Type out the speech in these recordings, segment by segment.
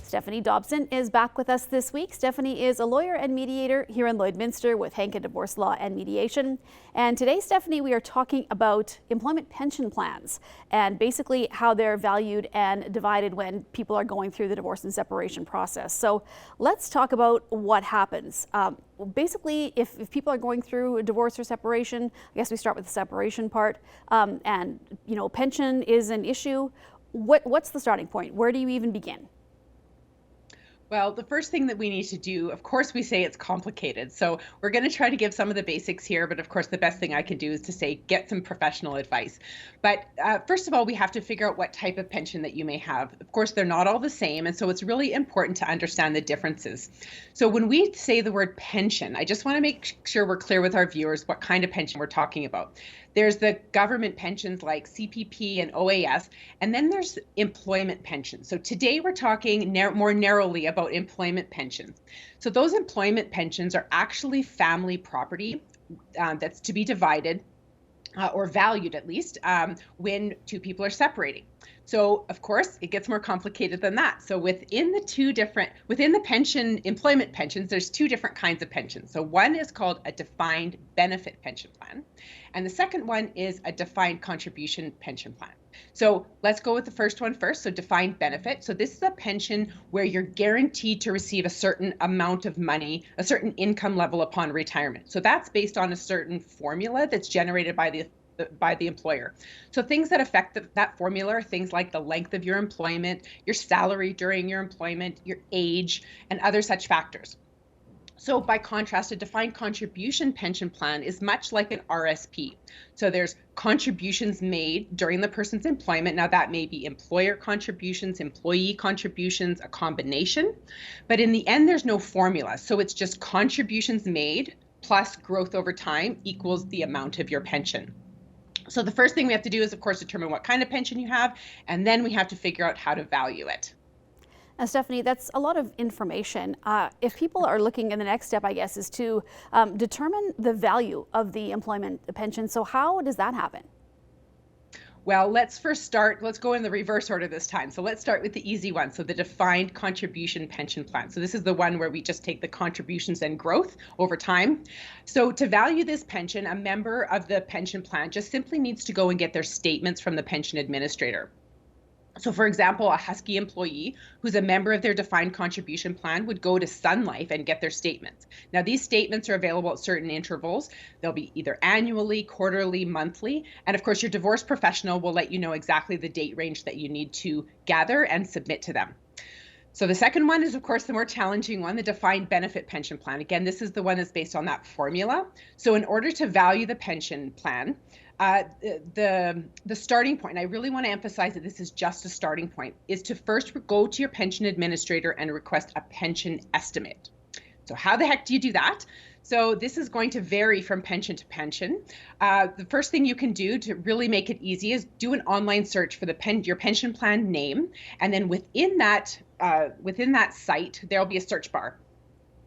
Stephanie Dobson is back with us this week. Stephanie is a lawyer and mediator here in Lloydminster with Hank Divorce Law and Mediation. And today, Stephanie, we are talking about employment pension plans and basically how they're valued and divided when people are going through the divorce and separation process. So let's talk about what happens. Basically, if people are going through a divorce or separation, I guess we start with the separation part, and pension is an issue. What's the starting point? Where do you even begin? Well, the first thing that we need to do, of course, we say it's complicated. So we're going to try to give some of the basics here. But of course, the best thing I can do is to say, get some professional advice. But first of all, we have to figure out what type of pension that you may have. Of course, they're not all the same. And so it's really important to understand the differences. So when we say the word pension, I just want to make sure we're clear with our viewers what kind of pension we're talking about. There's the government pensions like CPP and OAS, and then there's employment pensions. So today we're talking more narrowly about employment pensions. So those employment pensions are actually family property that's to be divided or valued at least when two people are separating. So of course, it gets more complicated than that. So within the pension, employment pensions, there's two different kinds of pensions. So one is called a defined benefit pension plan, and the second one is a defined contribution pension plan. So let's go with the first one first. So defined benefit. So this is a pension where you're guaranteed to receive a certain amount of money, a certain income level upon retirement. So that's based on a certain formula that's generated by the employer. So things that affect that formula are things like the length of your employment, your salary during your employment, your age, and other such factors. So by contrast, a defined contribution pension plan is much like an RSP. So there's contributions made during the person's employment. Now that may be employer contributions, employee contributions, a combination, but in the end, there's no formula. So it's just contributions made plus growth over time equals the amount of your pension. So the first thing we have to do is, of course, determine what kind of pension you have, and then we have to figure out how to value it. Stephanie, that's a lot of information. If people are looking, in the next step, I guess, is to determine the value of the employment pension. So how does that happen? Well, let's go in the reverse order this time. So let's start with the easy one. So the defined contribution pension plan. So this is the one where we just take the contributions and growth over time. So to value this pension, a member of the pension plan just simply needs to go and get their statements from the pension administrator. So for example, a Husky employee who's a member of their defined contribution plan would go to Sun Life and get their statements. Now these statements are available at certain intervals. They'll be either annually, quarterly, monthly. And of course, your divorce professional will let you know exactly the date range that you need to gather and submit to them. So the second one is, of course, the more challenging one, the defined benefit pension plan. Again, this is the one that's based on that formula. So in order to value the pension plan, the starting point, I really want to emphasize that this is just a starting point, is to first go to your pension administrator and request a pension estimate. So how the heck do you do that? So this is going to vary from pension to pension. The first thing you can do to really make it easy is do an online search for your pension plan name, and then within that site there'll be a search bar.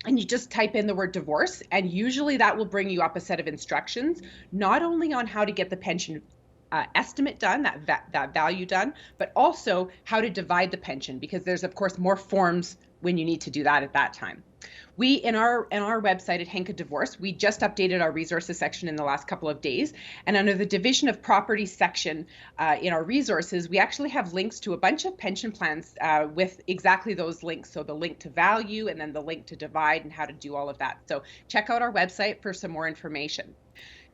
And you just type in the word divorce, and usually that will bring you up a set of instructions, not only on how to get the pension estimate done, that value done, but also how to divide the pension, because there's, of course, more forms when you need to do that at that time. We, in our website at Hank Divorce, we just updated our resources section in the last couple of days. And under the division of property section in our resources, we actually have links to a bunch of pension plans with exactly those links. So the link to value and then the link to divide and how to do all of that. So check out our website for some more information.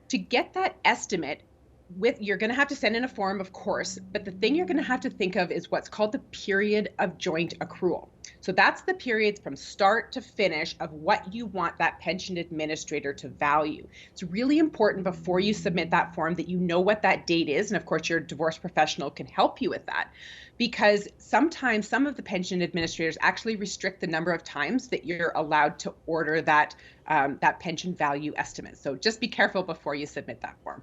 To get that estimate, you're going to have to send in a form, of course, but the thing you're going to have to think of is what's called the period of joint accrual. So that's the period from start to finish of what you want that pension administrator to value. It's really important before you submit that form that you know what that date is. And of course, your divorce professional can help you with that, because sometimes some of the pension administrators actually restrict the number of times that you're allowed to order that pension value estimate. So just be careful before you submit that form.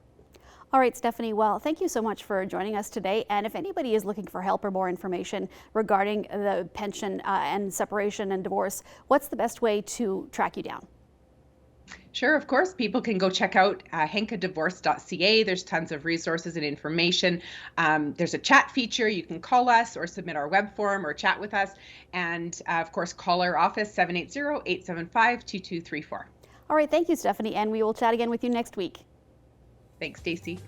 All right, Stephanie, well, thank you so much for joining us today. And if anybody is looking for help or more information regarding the pension and separation and divorce, what's the best way to track you down? Sure, of course. People can go check out henkadivorce.ca. There's tons of resources and information. There's a chat feature. You can call us or submit our web form or chat with us. And of course, call our office 780-875-2234. All right, thank you, Stephanie, and we will chat again with you next week. Thanks, Stacey.